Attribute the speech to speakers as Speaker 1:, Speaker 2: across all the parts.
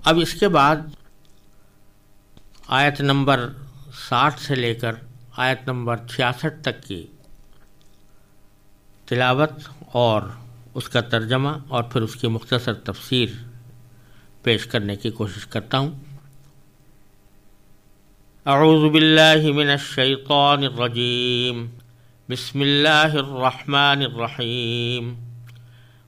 Speaker 1: اب اس کے بعد آیت نمبر 60 سے لے کر آیت نمبر 66 تک کی تلاوت اور اس کا ترجمہ اور پھر اس کی مختصر تفسیر پیش کرنے کی کوشش کرتا ہوں۔ اعوذ باللہ من الشیطان الرجیم، بسم اللہ الرحمن الرحیم۔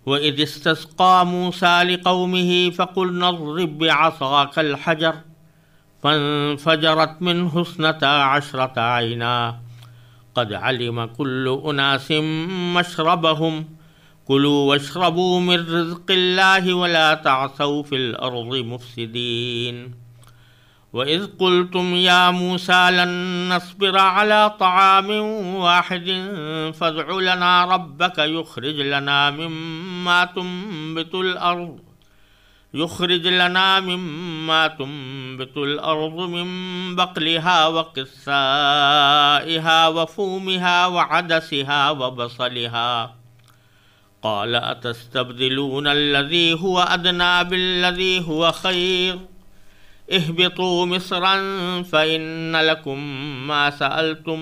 Speaker 1: وَإِذِ اسْتَسْقَىٰ مُوسَىٰ لِقَوْمِهِ فَقُلْنَا اضْرِب بِّعَصَاكَ الْحَجَرَ فَانفَجَرَتْ مِنْهُ 12 عَيْنًا قَدْ عَلِمَ كُلُّ أُنَاسٍ مَّشْرَبَهُمْ كُلُوا وَاشْرَبُوا مِن رِّزْقِ اللَّهِ وَلَا تَعْثَوْا فِي الْأَرْضِ مُفْسِدِينَ وَإِذْ قُلْتُمْ يَا مُوسَىٰ لَن نَّصْبِرَ عَلَىٰ طَعَامٍ وَاحِدٍ فَادْعُ لَنَا رَبَّكَ يُخْرِجْ لَنَا مِمَّا تُنبِتُ الْأَرْضُ مِن بَقْلِهَا وَقِثَّائِهَا وَفُومِهَا وَعَدَسِهَا وَبَصَلِهَا قَالَ أَتَسْتَبْدِلُونَ الَّذِي هُوَ أَدْنَىٰ بِالَّذِي هُوَ خَيْرٌ اهبطوا مصرا فإن لكم ما سألتم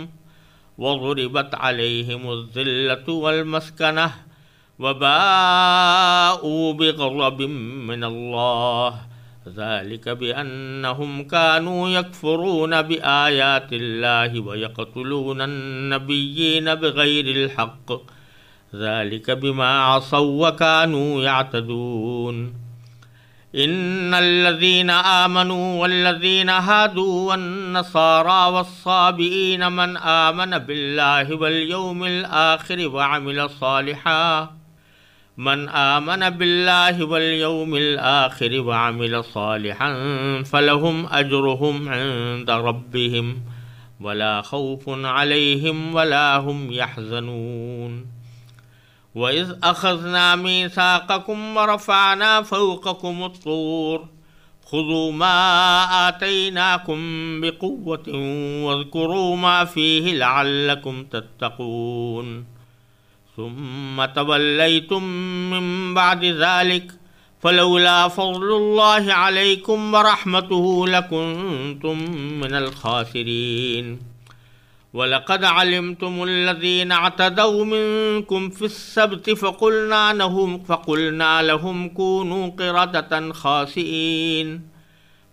Speaker 1: وضربت عليهم الذلة والمسكنة وباءوا بغضب من الله ذلك بأنهم كانوا يكفرون بآيات الله ويقتلون النبيين بغير الحق ذلك بما عصوا وكانوا يعتدون ان الذين آمنوا والذين هادوا والنصارى والصابئين من آمن بالله واليوم الآخر وعمل صالحا فلهم أجرهم عند ربهم ولا خوف عليهم ولا هم يحزنون وَإِذْ أَخَذْنَا مِيثَاقَكُمْ وَرَفَعْنَا فَوْقَكُمُ الطُّورَ خُذُوا مَا آتَيْنَاكُمْ بِقُوَّةٍ وَاذْكُرُوا مَا فِيهِ لَعَلَّكُمْ تَتَّقُونَ ثُمَّ تَوَلَّيْتُم مِّن بَعْدِ ذَلِكَ فَلَوْلَا فَضْلُ اللَّهِ عَلَيْكُمْ وَرَحْمَتُهُ لَكُنتُم مِّنَ الْخَاسِرِينَ وَلَقَدْ عَلِمْتُمُ الَّذِينَ اعْتَدَوْا مِنكُمْ فِي السَّبْتِ فَقُلْنَا لَهُمْ كُونُوا قِرَدَةً خَاسِئِينَ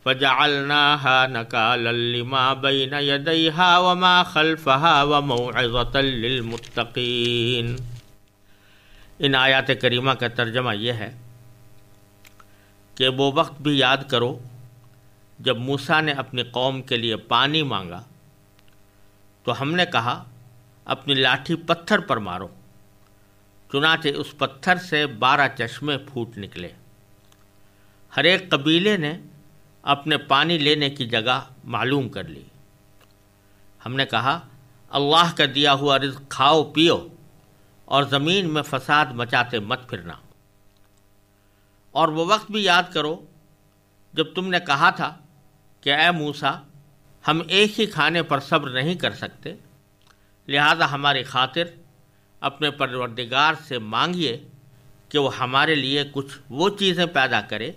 Speaker 1: فَجَعَلْنَاهَا نَكَالًا لِّمَا بَيْنَ يَدَيْهَا وَمَا خَلْفَهَا وَمَوْعِظَةً لِّلْمُتَّقِينَ۔ ان آیات کریمہ کا ترجمہ یہ ہے کہ وہ وقت بھی یاد کرو جب موسیٰ نے اپنی قوم کے لیے پانی مانگا تو ہم نے کہا اپنی لاٹھی پتھر پر مارو، چنانچہ اس پتھر سے 12 چشمے پھوٹ نکلے۔ ہر ایک قبیلے نے اپنے پانی لینے کی جگہ معلوم کر لی۔ ہم نے کہا اللہ کا دیا ہوا رزق کھاؤ پیو اور زمین میں فساد مچاتے مت پھرنا۔ اور وہ وقت بھی یاد کرو جب تم نے کہا تھا کہ اے موسیٰ ہم ایک ہی کھانے پر صبر نہیں کر سکتے، لہذا ہماری خاطر اپنے پروردگار سے مانگیے کہ وہ ہمارے لیے کچھ وہ چیزیں پیدا کرے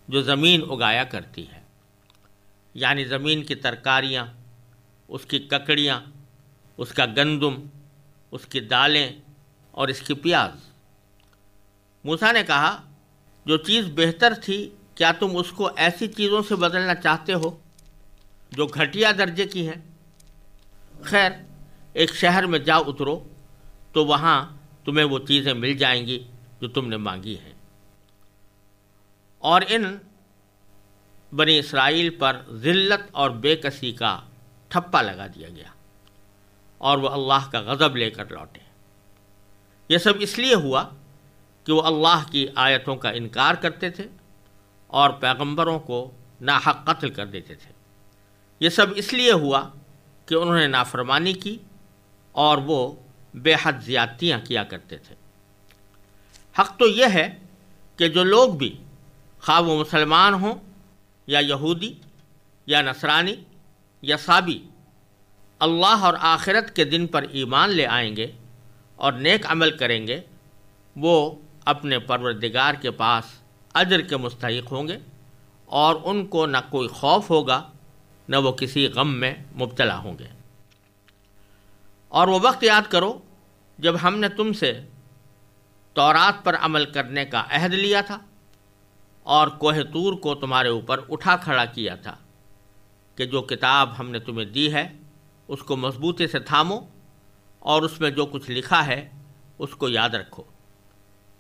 Speaker 1: جو زمین اگایا کرتی ہے، یعنی زمین کی ترکاریاں، اس کی ککڑیاں، اس کا گندم، اس کی دالیں اور اس کی پیاز۔ موسیٰ نے کہا جو چیز بہتر تھی کیا تم اس کو ایسی چیزوں سے بدلنا چاہتے ہو جو گھٹیا درجے کی ہیں؟ خیر، ایک شہر میں جا اترو تو وہاں تمہیں وہ چیزیں مل جائیں گی جو تم نے مانگی ہیں۔ اور ان بنی اسرائیل پر ذلت اور بے کسی کا ٹھپا لگا دیا گیا اور وہ اللہ کا غضب لے کر لوٹے۔ یہ سب اس لیے ہوا کہ وہ اللہ کی آیتوں کا انکار کرتے تھے اور پیغمبروں کو ناحق قتل کر دیتے تھے۔ یہ سب اس لیے ہوا کہ انہوں نے نافرمانی کی اور وہ بے حد زیادتیاں کیا کرتے تھے۔ حق تو یہ ہے کہ جو لوگ بھی خواہ وہ مسلمان ہوں یا یہودی یا نصرانی یا صابی اللہ اور آخرت کے دن پر ایمان لے آئیں گے اور نیک عمل کریں گے، وہ اپنے پروردگار کے پاس اجر کے مستحق ہوں گے اور ان کو نہ کوئی خوف ہوگا نہ وہ کسی غم میں مبتلا ہوں گے۔ اور وہ وقت یاد کرو جب ہم نے تم سے تورات پر عمل کرنے کا عہد لیا تھا اور کوہ طور کو تمہارے اوپر اٹھا کھڑا کیا تھا کہ جو کتاب ہم نے تمہیں دی ہے اس کو مضبوطی سے تھامو اور اس میں جو کچھ لکھا ہے اس کو یاد رکھو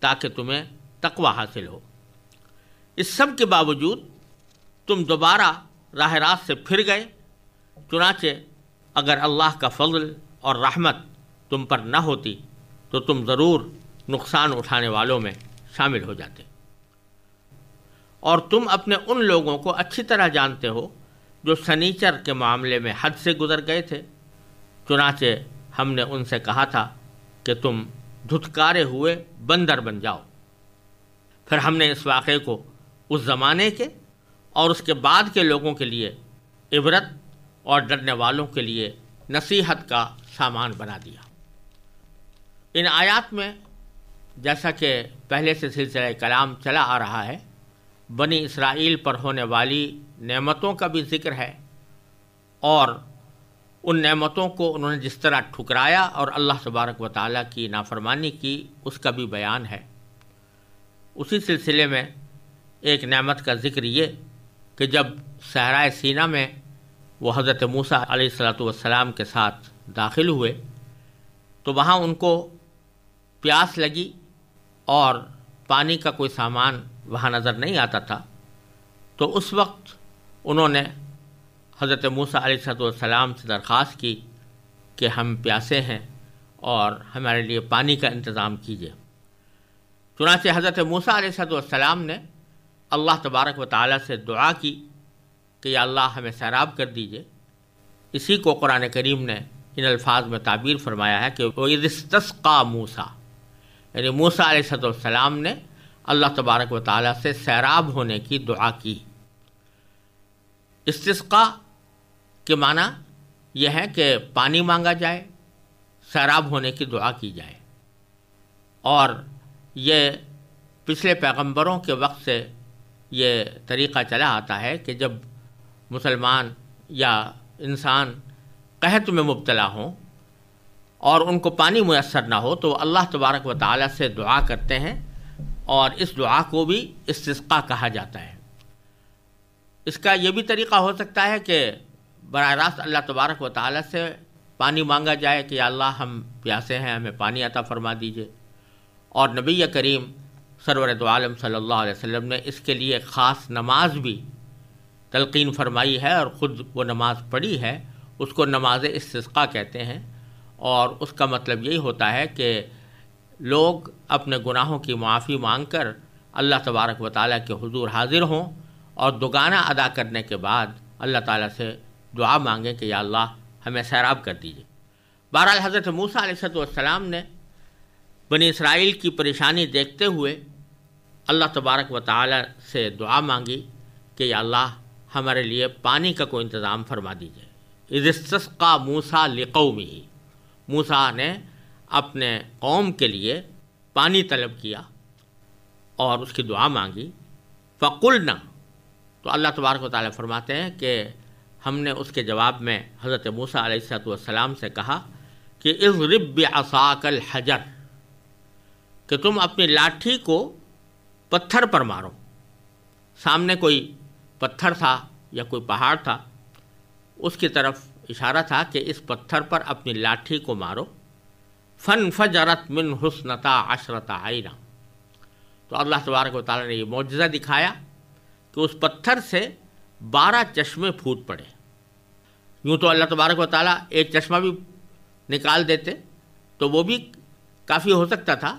Speaker 1: تاکہ تمہیں تقوی حاصل ہو۔ اس سب کے باوجود تم دوبارہ راہ راست سے پھر گئے، چنانچہ اگر اللہ کا فضل اور رحمت تم پر نہ ہوتی تو تم ضرور نقصان اٹھانے والوں میں شامل ہو جاتے۔ اور تم اپنے ان لوگوں کو اچھی طرح جانتے ہو جو سنیچر کے معاملے میں حد سے گزر گئے تھے، چنانچہ ہم نے ان سے کہا تھا کہ تم دھتکارے ہوئے بندر بن جاؤ۔ پھر ہم نے اس واقعے کو اس زمانے کے اور اس کے بعد کے لوگوں کے لیے عبرت اور ڈرنے والوں کے لیے نصیحت کا سامان بنا دیا۔ ان آیات میں جیسا کہ پہلے سے سلسلہ کلام چلا آ رہا ہے، بنی اسرائیل پر ہونے والی نعمتوں کا بھی ذکر ہے، اور ان نعمتوں کو انہوں نے جس طرح ٹھکرایا اور اللہ تبارک و تعالیٰ کی نافرمانی کی اس کا بھی بیان ہے۔ اسی سلسلے میں ایک نعمت کا ذکر یہ کہ جب صحرائے سینا میں وہ حضرت موسیٰ علیہ السلام کے ساتھ داخل ہوئے تو وہاں ان کو پیاس لگی اور پانی کا کوئی سامان وہاں نظر نہیں آتا تھا، تو اس وقت انہوں نے حضرت موسیٰ علیہ السلام سے درخواست کی کہ ہم پیاسے ہیں اور ہمارے لیے پانی کا انتظام کیجیے۔ چنانچہ حضرت موسیٰ علیہ السلام نے اللہ تبارک و تعالیٰ سے دعا کی کہ یا اللہ ہمیں سیراب کر دیجیے۔ اسی کو قرآن کریم نے ان الفاظ میں تعبیر فرمایا ہے کہ وَإِذِ اسْتَسْقَىٰ مُوسیٰ، یعنی موسیٰ علیہ السلام نے اللہ تبارک و تعالیٰ سے سیراب ہونے کی دعا کی۔ استسقاء کے معنی یہ ہے کہ پانی مانگا جائے، سیراب ہونے کی دعا کی جائے، اور یہ پچھلے پیغمبروں کے وقت سے یہ طریقہ چلا آتا ہے کہ جب مسلمان یا انسان قحط میں مبتلا ہوں اور ان کو پانی میسر نہ ہو تو اللہ تبارک و تعالیٰ سے دعا کرتے ہیں، اور اس دعا کو بھی استسقاء کہا جاتا ہے۔ اس کا یہ بھی طریقہ ہو سکتا ہے کہ براہ راست اللہ تبارک و تعالیٰ سے پانی مانگا جائے کہ یا اللہ ہم پیاسے ہیں، ہمیں پانی عطا فرما دیجئے، اور نبی کریم سرور دو عالم صلی اللہ علیہ وسلم نے اس کے لیے خاص نماز بھی تلقین فرمائی ہے اور خود وہ نماز پڑھی ہے، اس کو نماز استسقاء کہتے ہیں، اور اس کا مطلب یہی ہوتا ہے کہ لوگ اپنے گناہوں کی معافی مانگ کر اللہ تبارک و تعالیٰ کے حضور حاضر ہوں اور دوگانہ ادا کرنے کے بعد اللہ تعالیٰ سے دعا مانگیں کہ یا اللہ ہمیں سیراب کر دیجیے۔ بہرحال حضرت موسیٰ علیہ السلام نے بنی اسرائیل کی پریشانی دیکھتے ہوئے اللہ تبارک و تعالیٰ سے دعا مانگی کہ یا اللہ ہمارے لیے پانی کا کوئی انتظام فرما دیجیے۔ اذ استسقى موسیٰ لقومہ، موسیٰ نے اپنے قوم کے لیے پانی طلب کیا اور اس کی دعا مانگی۔ فقلنا، تو اللہ تبارک و تعالیٰ فرماتے ہیں کہ ہم نے اس کے جواب میں حضرت موسیٰ علیہ السلام سے کہا کہ اضرب بعصاک الحجر، کہ تم اپنی لاٹھی کو پتھر پر مارو۔ سامنے کوئی پتھر تھا یا کوئی پہاڑ تھا، اس کی طرف اشارہ تھا کہ اس پتھر پر اپنی لاٹھی کو مارو۔ فانفجرت منہ اثنتا عشرۃ عینا، تو اللہ تبارک و تعالیٰ نے یہ معجزہ دکھایا کہ اس پتھر سے 12 چشمے پھوٹ پڑے۔ یوں تو اللہ تبارک و تعالیٰ ایک چشمہ بھی نکال دیتے تو وہ بھی کافی ہو سکتا تھا،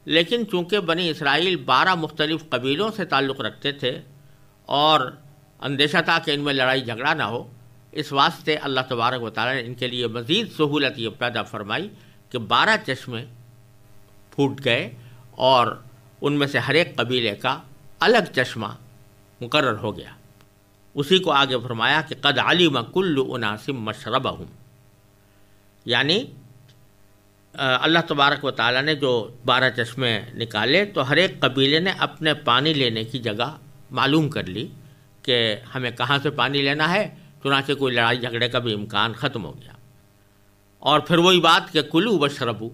Speaker 1: لیکن چونکہ بنی اسرائیل 12 مختلف قبیلوں سے تعلق رکھتے تھے اور اندیشہ تھا کہ ان میں لڑائی جھگڑا نہ ہو، اس واسطے اللہ تبارک و تعالیٰ نے ان کے لیے مزید سہولت یہ پیدا فرمائی کہ 12 چشمے پھوٹ گئے اور ان میں سے ہر ایک قبیلے کا الگ چشمہ مقرر ہو گیا۔ اسی کو آگے فرمایا کہ قد علم کل اناس مشربہم، یعنی اللہ تبارک و تعالیٰ نے جو 12 چشمے نکالے تو ہر ایک قبیلے نے اپنے پانی لینے کی جگہ معلوم کر لی کہ ہمیں کہاں سے پانی لینا ہے، چنانچہ کوئی لڑائی جھگڑے کا بھی امکان ختم ہو گیا۔ اور پھر وہی بات کہ کلو واشربو،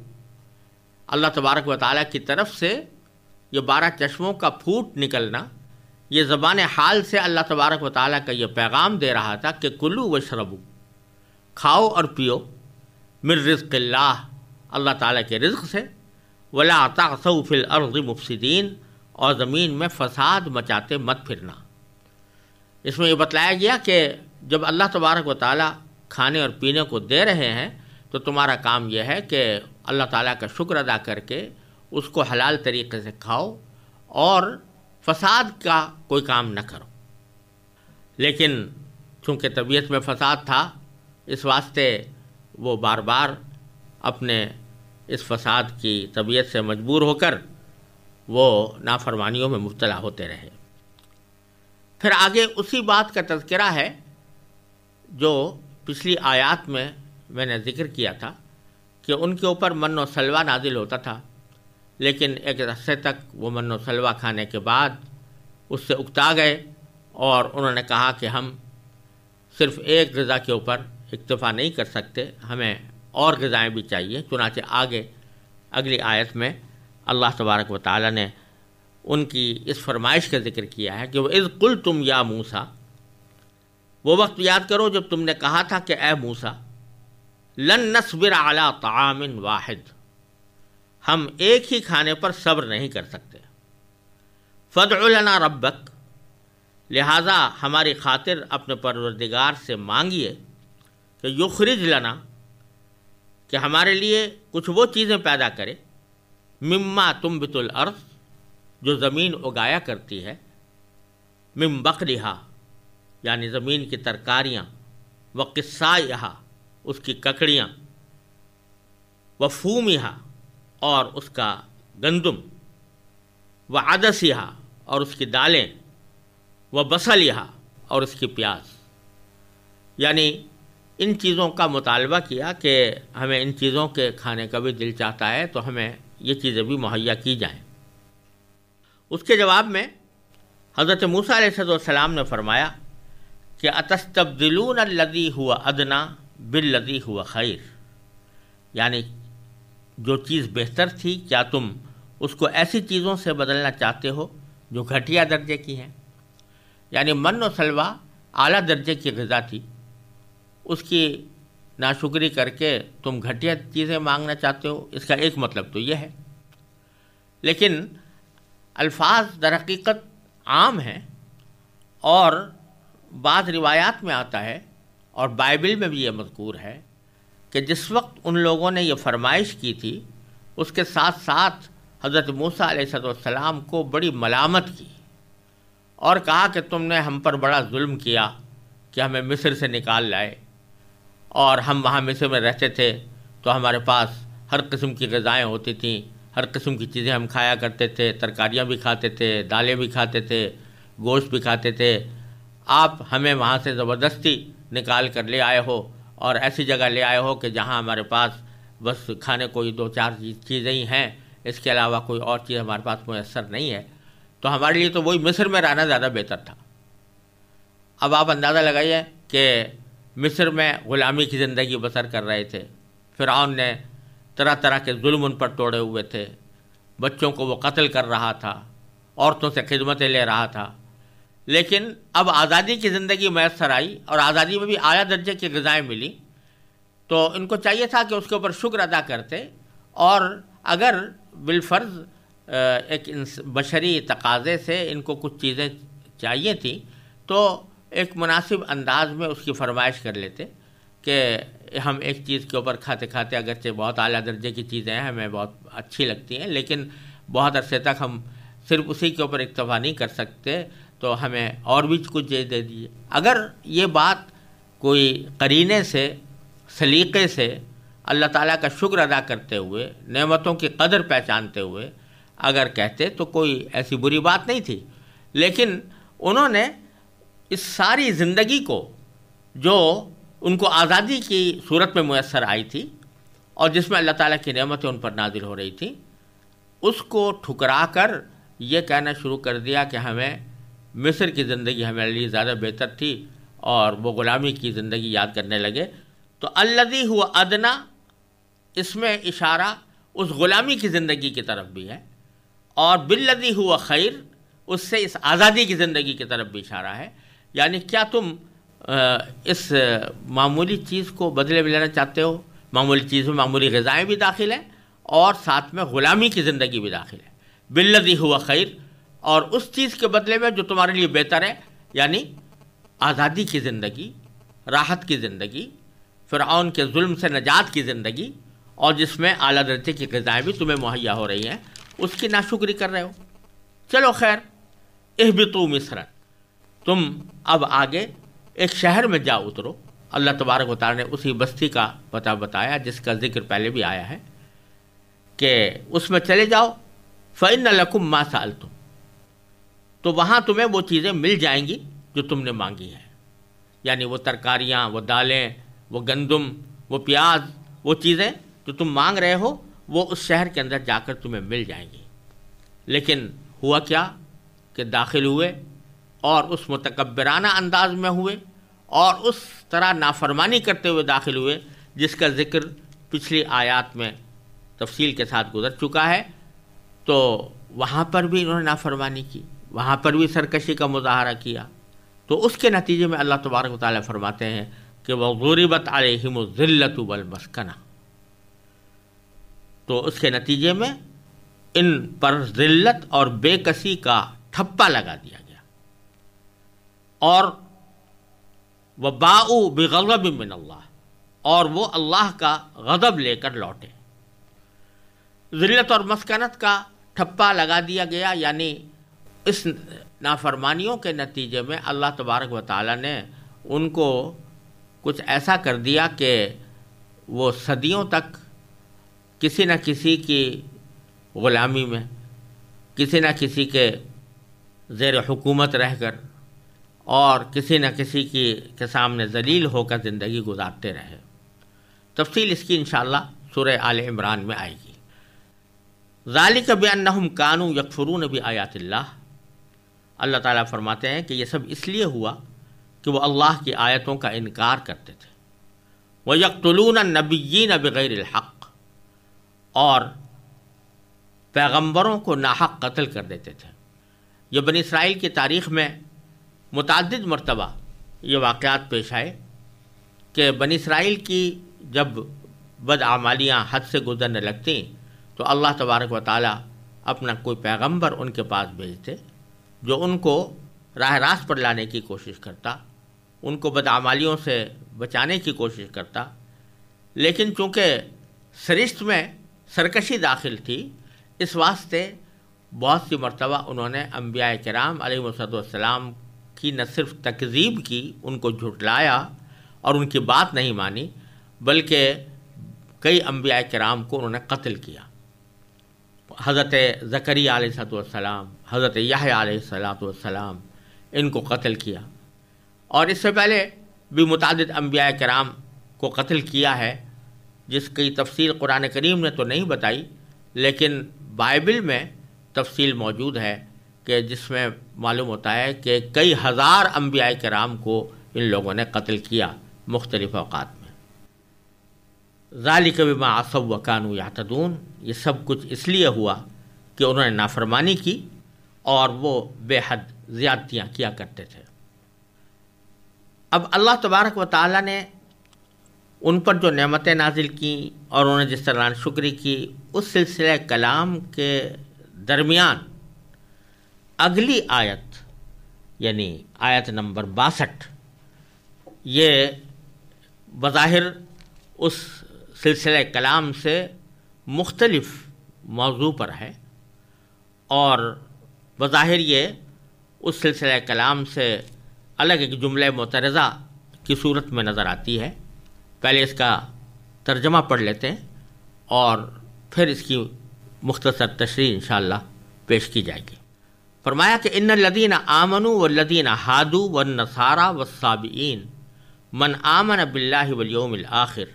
Speaker 1: اللہ تبارک و تعالیٰ کی طرف سے یہ 12 چشموں کا پھوٹ نکلنا، یہ زبان حال سے اللہ تبارک و تعالیٰ کا یہ پیغام دے رہا تھا کہ کلو واشربو، کھاؤ اور پیو، من رزق اللہ، اللہ تعالیٰ کے رزق سے، ولا تعثوا فی الارض مفسدین، اور زمین میں فساد مچاتے مت پھرنا۔ اس میں یہ بتلایا گیا کہ جب اللہ تبارک و تعالیٰ کھانے اور پینے کو دے رہے ہیں تو تمہارا کام یہ ہے کہ اللہ تعالیٰ کا شکر ادا کر کے اس کو حلال طریقے سے کھاؤ اور فساد کا کوئی کام نہ کرو۔ لیکن چونکہ طبیعت میں فساد تھا، اس واسطے وہ بار بار اپنے اس فساد کی طبیعت سے مجبور ہو کر وہ نافرمانیوں میں مبتلا ہوتے رہے۔ پھر آگے اسی بات کا تذکرہ ہے جو پچھلی آیات میں نے ذکر کیا تھا کہ ان کے اوپر من و سلوہ نازل ہوتا تھا، لیکن ایک عرصے تک وہ من و سلوہ کھانے کے بعد اس سے اکتا گئے اور انہوں نے کہا کہ ہم صرف ایک غذا کے اوپر اکتفا نہیں کر سکتے، ہمیں اور غذائیں بھی چاہیے۔ چنانچہ آگے اگلی آیت میں اللہ تبارک و تعالیٰ نے ان کی اس فرمائش کا ذکر کیا ہے کہ وَإِذْ قُلْتُمْ يَا مُوسَىٰ، وہ وقت یاد کرو جب تم نے کہا تھا کہ اے موسیٰ، لن نصبر علی طعام واحد، ہم ایک ہی کھانے پر صبر نہیں کر سکتے، فادع لنا ربک، لہٰذا ہماری خاطر اپنے پروردگار سے مانگیے کہ یخرج لنا، کہ ہمارے لیے کچھ وہ چیزیں پیدا کرے، مما تنبت الارض، جو زمین اگایا کرتی ہے، من بقلھا، یعنی زمین کی ترکاریاں، وقصائھا، اس کی ککڑیاں، وفومھا، اور اس کا گندم، وعدسھا، اور اس کی دالیں، وبصلھا، اور اس کی پیاز۔ یعنی ان چیزوں کا مطالبہ کیا کہ ہمیں ان چیزوں کے کھانے کا بھی دل چاہتا ہے تو ہمیں یہ چیزیں بھی مہیا کی جائیں۔ اس کے جواب میں حضرت موسیٰ علیہ السلام نے فرمایا کہ اتستبدلون الذی هو ادنی بالذی هو خیر، یعنی جو چیز بہتر تھی کیا تم اس کو ایسی چیزوں سے بدلنا چاہتے ہو جو گھٹیا درجے کی ہیں؟ یعنی من و سلوہ اعلیٰ درجے کی غذا تھی، اس کی ناشکری کر کے تم گھٹیا چیزیں مانگنا چاہتے ہو، اس کا ایک مطلب تو یہ ہے۔ لیکن الفاظ در حقیقت عام ہیں، اور بعض روایات میں آتا ہے اور بائبل میں بھی یہ مذکور ہے کہ جس وقت ان لوگوں نے یہ فرمائش کی تھی اس کے ساتھ ساتھ حضرت موسیٰ علیہ السلام کو بڑی ملامت کی اور کہا کہ تم نے ہم پر بڑا ظلم کیا کہ ہمیں مصر سے نکال لائے، اور ہم وہاں مصر میں رہتے تھے تو ہمارے پاس ہر قسم کی غذائیں ہوتی تھیں، ہر قسم کی چیزیں ہم کھایا کرتے تھے، ترکاریاں بھی کھاتے تھے، دالیں بھی کھاتے تھے، گوشت بھی کھاتے تھے، آپ ہمیں وہاں سے زبردستی نکال کر لے آئے ہو اور ایسی جگہ لے آئے ہو کہ جہاں ہمارے پاس بس کھانے کو 2-4 چیزیں ہی ہیں، اس کے علاوہ کوئی اور چیز ہمارے پاس میسر نہیں ہے، تو ہمارے لیے تو وہی مصر میں رہنا زیادہ بہتر تھا۔ اب آپ اندازہ لگائیے کہ مصر میں غلامی کی زندگی بسر کر رہے تھے، فرعون نے طرح طرح کے ظلم ان پر توڑے ہوئے تھے، بچوں کو وہ قتل کر رہا تھا، عورتوں سے خدمتیں لے رہا تھا، لیکن اب آزادی کی زندگی میسر آئی اور آزادی میں بھی اعلیٰ درجے کی غذائیں ملی، تو ان کو چاہیے تھا کہ اس کے اوپر شکر ادا کرتے، اور اگر بالفرض ایک بشری تقاضے سے ان کو کچھ چیزیں چاہیے تھیں تو ایک مناسب انداز میں اس کی فرمائش کر لیتے کہ ہم ایک چیز کے اوپر کھاتے کھاتے اگرچہ بہت اعلیٰ درجے کی چیزیں ہیں، ہمیں بہت اچھی لگتی ہیں، لیکن بہت عرصے تک ہم صرف اسی کے اوپر اکتفا نہیں کر سکتے، تو ہمیں اور بھی کچھ دے دیجیے۔ اگر یہ بات کوئی قرینے سے، سلیقے سے، اللہ تعالیٰ کا شکر ادا کرتے ہوئے، نعمتوں کی قدر پہچانتے ہوئے اگر کہتے تو کوئی ایسی بری بات نہیں تھی، لیکن انہوں نے اس ساری زندگی کو جو ان کو آزادی کی صورت میں میسر آئی تھی اور جس میں اللہ تعالیٰ کی نعمتیں ان پر نازل ہو رہی تھیں، اس کو ٹھکرا کر یہ کہنا شروع کر دیا کہ ہمیں مصر کی زندگی ہمارے لیے زیادہ بہتر تھی اور وہ غلامی کی زندگی یاد کرنے لگے۔ تو الذی ہوا ادنا، اس میں اشارہ اس غلامی کی زندگی کی طرف بھی ہے، اور بالذی ہوا خیر، اس سے اس آزادی کی زندگی کی طرف بھی اشارہ ہے۔ یعنی کیا تم اس معمولی چیز کو بدلے میں لینا چاہتے ہو؟ معمولی چیز میں معمولی غذائیں بھی داخل ہیں اور ساتھ میں غلامی کی زندگی بھی داخل ہے۔ بالذی ہوا خیر، اور اس چیز کے بدلے میں جو تمہارے لیے بہتر ہے، یعنی آزادی کی زندگی، راحت کی زندگی، فرعون کے ظلم سے نجات کی زندگی، اور جس میں اعلیٰ درجے کی غذائیں بھی تمہیں مہیا ہو رہی ہیں، اس کی ناشکری کر رہے ہو۔ چلو خیر، اہبطوا مصر، تم اب آگے ایک شہر میں جا اترو۔ اللہ تبارک و تعالیٰ نے اسی بستی کا پتہ بتایا جس کا ذکر پہلے بھی آیا ہے کہ اس میں چلے جاؤ، فَإِنَّ لَكُمْ مَا سَأَلْتُمْ، تو وہاں تمہیں وہ چیزیں مل جائیں گی جو تم نے مانگی ہیں، یعنی وہ ترکاریاں، وہ دالیں، وہ گندم، وہ پیاز، وہ چیزیں جو تم مانگ رہے ہو وہ اس شہر کے اندر جا کر تمہیں مل جائیں گی۔ لیکن ہوا کیا کہ داخل ہوئے اور اس متکبرانہ انداز میں ہوئے اور اس طرح نافرمانی کرتے ہوئے داخل ہوئے جس کا ذکر پچھلی آیات میں تفصیل کے ساتھ گزر چکا ہے۔ تو وہاں پر بھی انہوں نے نافرمانی کی، وہاں پر بھی سرکشی کا مظاہرہ کیا، تو اس کے نتیجے میں اللہ تبارک و تعالیٰ فرماتے ہیں کہ وَضُرِبَتْ عَلَيْهِمُ الذِّلَّةُ وَالْمَسْكَنَةُ، تو اس کے نتیجے میں ان پر ذلت اور بے کسی کا ٹھپا لگا دیا گیا، اور وَبَاءُوا بِغَضَبٍ مِّنَ اللَّهِ، اور وہ اللہ کا غضب لے کر لوٹے۔ ذلت اور مسکنت کا ٹھپا لگا دیا گیا، یعنی اس نافرمانیوں کے نتیجے میں اللہ تبارک و تعالیٰ نے ان کو کچھ ایسا کر دیا کہ وہ صدیوں تک کسی نہ کسی کی غلامی میں، کسی نہ کسی کے زیر حکومت رہ کر اور کسی نہ کسی کے سامنے ذلیل ہو کر زندگی گزارتے رہے۔ تفصیل اس کی انشاءاللہ سورہ آل عمران میں آئے گی۔ ذالک بأنہم کانوا یکفرون بآیات اللہ، اللہ تعالیٰ فرماتے ہیں کہ یہ سب اس لیے ہوا کہ وہ اللہ کی آیتوں کا انکار کرتے تھے۔ وَيَقْتُلُونَ النَّبِيِّينَ بِغَيْرِ الْحَقِّ، اور پیغمبروں کو ناحق قتل کر دیتے تھے۔ یہ بنی اسرائیل کی تاریخ میں متعدد مرتبہ یہ واقعات پیش آئے کہ بنی اسرائیل کی جب بدعمالیاں حد سے گزرنے لگتیں تو اللہ تبارک و تعالیٰ اپنا کوئی پیغمبر ان کے پاس بھیجتے جو ان کو راہ راست پر لانے کی کوشش کرتا، ان کو بدعمالیوں سے بچانے کی کوشش کرتا، لیکن چونکہ سرشت میں سرکشی داخل تھی، اس واسطے بہت سی مرتبہ انہوں نے انبیاء کرام علیہ السلام کی نہ صرف تکذیب کی، ان کو جھٹلایا اور ان کی بات نہیں مانی، بلکہ کئی انبیاء کرام کو انہوں نے قتل کیا۔ حضرت زکریا علیہ السلام، حضرت یحییٰ علیہ السلام، ان کو قتل کیا، اور اس سے پہلے بھی متعدد انبیاء کرام کو قتل کیا ہے، جس کی تفصیل قرآن کریم نے تو نہیں بتائی، لیکن بائبل میں تفصیل موجود ہے کہ جس میں معلوم ہوتا ہے کہ کئی ہزار انبیاء کرام کو ان لوگوں نے قتل کیا مختلف اوقات میں۔ ذالک بما عصوا وکانوا یعتدون، یہ سب کچھ اس لیے ہوا کہ انہوں نے نافرمانی کی اور وہ بے حد زیادتیاں کیا کرتے تھے۔ اب اللہ تبارک و تعالیٰ نے ان پر جو نعمتیں نازل کیں اور انہوں نے جس طرح شکری کی، اس سلسلہ کلام کے درمیان اگلی آیت یعنی آیت نمبر 62 یہ بظاہر اس سلسلہ کلام سے مختلف موضوع پر ہے، اور بظاہر یہ اس سلسلہ کلام سے الگ ایک جملہ معترضہ کی صورت میں نظر آتی ہے۔ پہلے اس کا ترجمہ پڑھ لیتے ہیں اور پھر اس کی مختصر تشریح انشاءاللہ پیش کی جائے گی۔ فرمایا کہ ان الذین آمنوا والذین ہادوا والنصارى والصابئین من آمن باللہ والیوم الآخر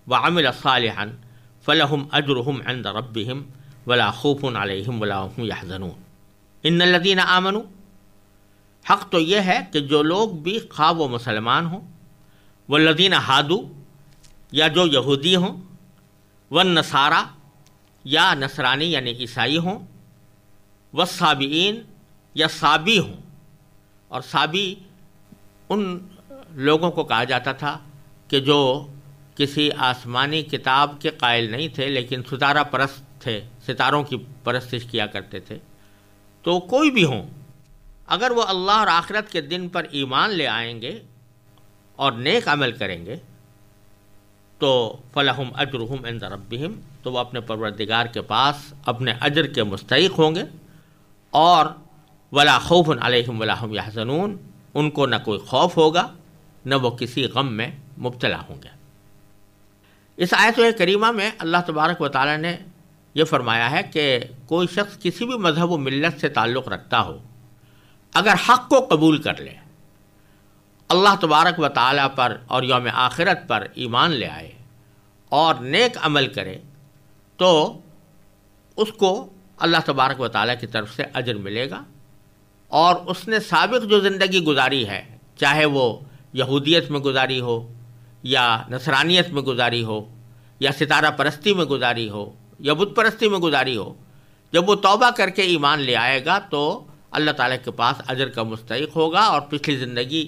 Speaker 1: وعمل صالحا فلہم اجرہم عند ربہم ولا خوف علیہم ولا هم یحزنون۔ ان الذین آمنوا، حق تو یہ ہے کہ جو لوگ بھی خواہ وہ مسلمان ہوں، والذین ہادو یا جو یہودی ہوں، والنصارا یا نصرانی یعنی عیسائی ہوں، والصابئین یا صابی ہوں. اور صابی ان لوگوں کو کہا جاتا تھا کہ جو کسی آسمانی کتاب کے قائل نہیں تھے لیکن ستارہ پرست تھے، ستاروں کی پرستش کیا کرتے تھے. تو کوئی بھی ہوں، اگر وہ اللہ اور آخرت کے دن پر ایمان لے آئیں گے اور نیک عمل کریں گے تو فلہم اجرہم عند ربہم، تو وہ اپنے پروردگار کے پاس اپنے اجر کے مستحق ہوں گے. اور ولا خوف علیہم ولا ہم یحزنون، ان کو نہ کوئی خوف ہوگا نہ وہ کسی غم میں مبتلا ہوں گے. اس آیت کریمہ میں اللہ تبارک و تعالی نے یہ فرمایا ہے کہ کوئی شخص کسی بھی مذہب و ملت سے تعلق رکھتا ہو، اگر حق کو قبول کر لے، اللہ تبارک و تعالی پر اور یوم آخرت پر ایمان لے آئے اور نیک عمل کرے، تو اس کو اللہ تبارک و تعالی کی طرف سے اجر ملے گا. اور اس نے سابق جو زندگی گزاری ہے، چاہے وہ یہودیت میں گزاری ہو یا نصرانیت میں گزاری ہو یا ستارہ پرستی میں گزاری ہو یا بت پرستی میں گزاری ہو، جب وہ توبہ کر کے ایمان لے آئے گا تو اللہ تعالیٰ کے پاس اجر کا مستحق ہوگا اور پچھلی زندگی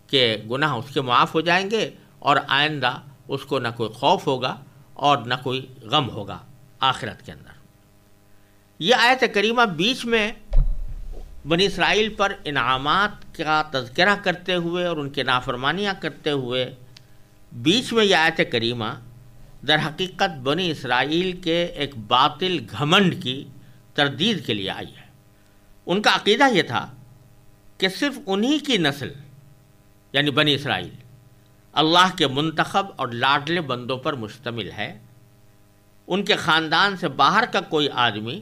Speaker 1: کے گناہ اس کے معاف ہو جائیں گے، اور آئندہ اس کو نہ کوئی خوف ہوگا اور نہ کوئی غم ہوگا آخرت کے اندر. یہ آیت کریمہ بیچ میں بنی اسرائیل پر انعامات کا تذکرہ کرتے ہوئے اور ان کے نافرمانیاں کرتے ہوئے، بیچ میں یہ آیت کریمہ در حقیقت بنی اسرائیل کے ایک باطل گھمنڈ کی تردید کے لیے آئی ہے. ان کا عقیدہ یہ تھا کہ صرف انہی کی نسل یعنی بنی اسرائیل اللہ کے منتخب اور لاڈلے بندوں پر مشتمل ہے. ان کے خاندان سے باہر کا کوئی آدمی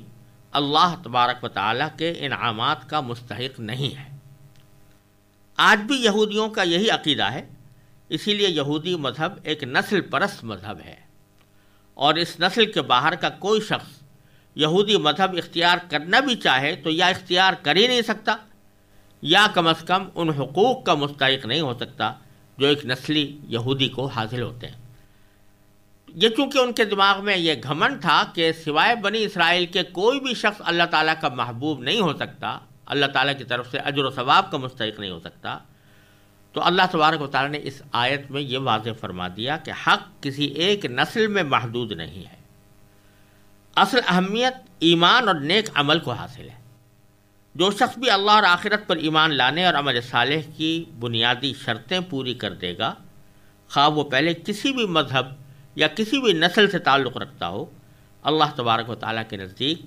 Speaker 1: اللہ تبارک و تعالیٰ کے انعامات کا مستحق نہیں ہے. آج بھی یہودیوں کا یہی عقیدہ ہے، اسی لیے یہودی مذہب ایک نسل پرست مذہب ہے، اور اس نسل کے باہر کا کوئی شخص یہودی مذہب اختیار کرنا بھی چاہے تو یا اختیار کر ہی نہیں سکتا یا کم از کم ان حقوق کا مستحق نہیں ہو سکتا جو ایک نسلی یہودی کو حاصل ہوتے ہیں. یہ چونکہ ان کے دماغ میں یہ گھمنڈ تھا کہ سوائے بنی اسرائیل کے کوئی بھی شخص اللہ تعالیٰ کا محبوب نہیں ہو سکتا، اللہ تعالیٰ کی طرف سے اجر و ثواب کا مستحق نہیں ہو سکتا، تو اللہ تبارک و تعالیٰ نے اس آیت میں یہ واضح فرما دیا کہ حق کسی ایک نسل میں محدود نہیں ہے. اصل اہمیت ایمان اور نیک عمل کو حاصل ہے. جو شخص بھی اللہ اور آخرت پر ایمان لانے اور عمل صالح کی بنیادی شرطیں پوری کر دے گا، خواہ وہ پہلے کسی بھی مذہب یا کسی بھی نسل سے تعلق رکھتا ہو، اللہ تبارک و تعالیٰ کے نزدیک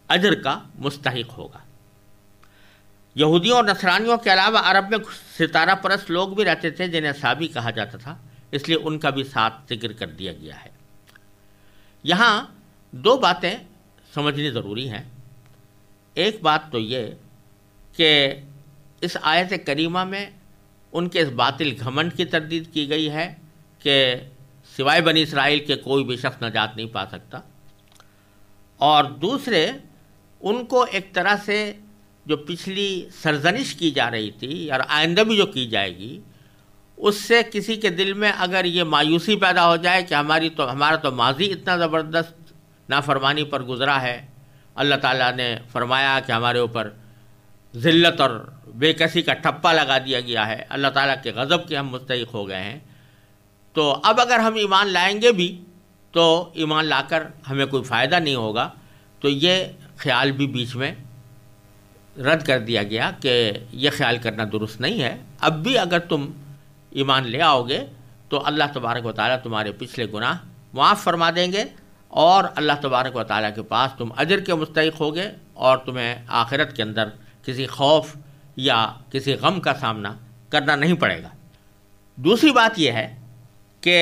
Speaker 1: اجر کا مستحق ہوگا. یہودیوں اور نصرانیوں کے علاوہ عرب میں ستارہ پرست لوگ بھی رہتے تھے جنہیں صابی کہا جاتا تھا، اس لیے ان کا بھی ساتھ ذکر کر دیا گیا ہے. یہاں دو باتیں سمجھنی ضروری ہیں. ایک بات تو یہ کہ اس آیت کریمہ میں ان کے اس باطل گھمنڈ کی تردید کی گئی ہے کہ سوائے بنی اسرائیل کے کوئی بھی شخص نجات نہیں پا سکتا، اور دوسرے ان کو ایک طرح سے جو پچھلی سرزنش کی جا رہی تھی اور آئندہ بھی جو کی جائے گی، اس سے کسی کے دل میں اگر یہ مایوسی پیدا ہو جائے کہ ہمارا تو ماضی اتنا زبردست نافرمانی پر گزرا ہے، اللہ تعالیٰ نے فرمایا کہ ہمارے اوپر ذلت اور بے کسی کا ٹھپا لگا دیا گیا ہے، اللہ تعالیٰ کے غضب کے ہم مستحق ہو گئے ہیں، تو اب اگر ہم ایمان لائیں گے بھی تو ایمان لا کر ہمیں کوئی فائدہ نہیں ہوگا. تو یہ خیال بھی بیچ میں رد کر دیا گیا کہ یہ خیال کرنا درست نہیں ہے. اب بھی اگر تم ایمان لے آؤ گے تو اللہ تبارک و تعالیٰ تمہارے پچھلے گناہ معاف فرما دیں گے، اور اللہ تبارک و تعالیٰ کے پاس تم اجر کے مستحق ہوگے، اور تمہیں آخرت کے اندر کسی خوف یا کسی غم کا سامنا کرنا نہیں پڑے گا. دوسری بات یہ ہے کہ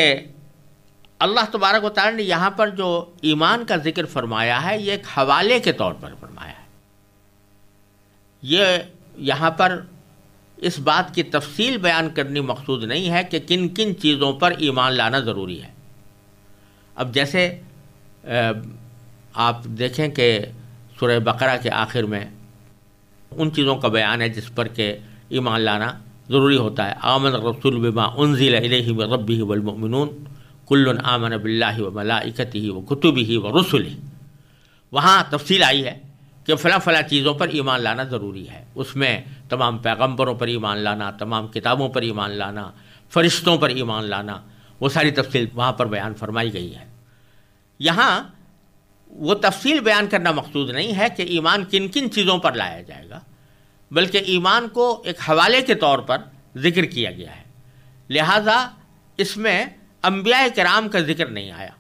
Speaker 1: اللہ تبارک و تعالیٰ نے یہاں پر جو ایمان کا ذکر فرمایا ہے یہ ایک حوالے کے طور پر فرمایا ہے. یہ یہاں پر اس بات کی تفصیل بیان کرنی مقصود نہیں ہے کہ کن کن چیزوں پر ایمان لانا ضروری ہے. اب جیسے آپ دیکھیں کہ سورہ بقرہ کے آخر میں ان چیزوں کا بیان ہے جس پر کہ ایمان لانا ضروری ہوتا ہے۔ آمن الرسول بما انزل الیہ من ربہ والمؤمنون کل آمن باللہ وملائکتہ وکتبہ ورسلہ، وہاں تفصیل آئی ہے کہ فلاں فلاں چیزوں پر ایمان لانا ضروری ہے، اس میں تمام پیغمبروں پر ایمان لانا، تمام کتابوں پر ایمان لانا، فرشتوں پر ایمان لانا، وہ ساری تفصیل وہاں پر بیان فرمائی گئی ہے۔ یہاں وہ تفصیل بیان کرنا مقصود نہیں ہے کہ ایمان کن کن چیزوں پر لایا جائے گا، بلکہ ایمان کو ایک حوالے کے طور پر ذکر کیا گیا ہے، لہذا اس میں انبیاء کرام کا ذکر نہیں آیا۔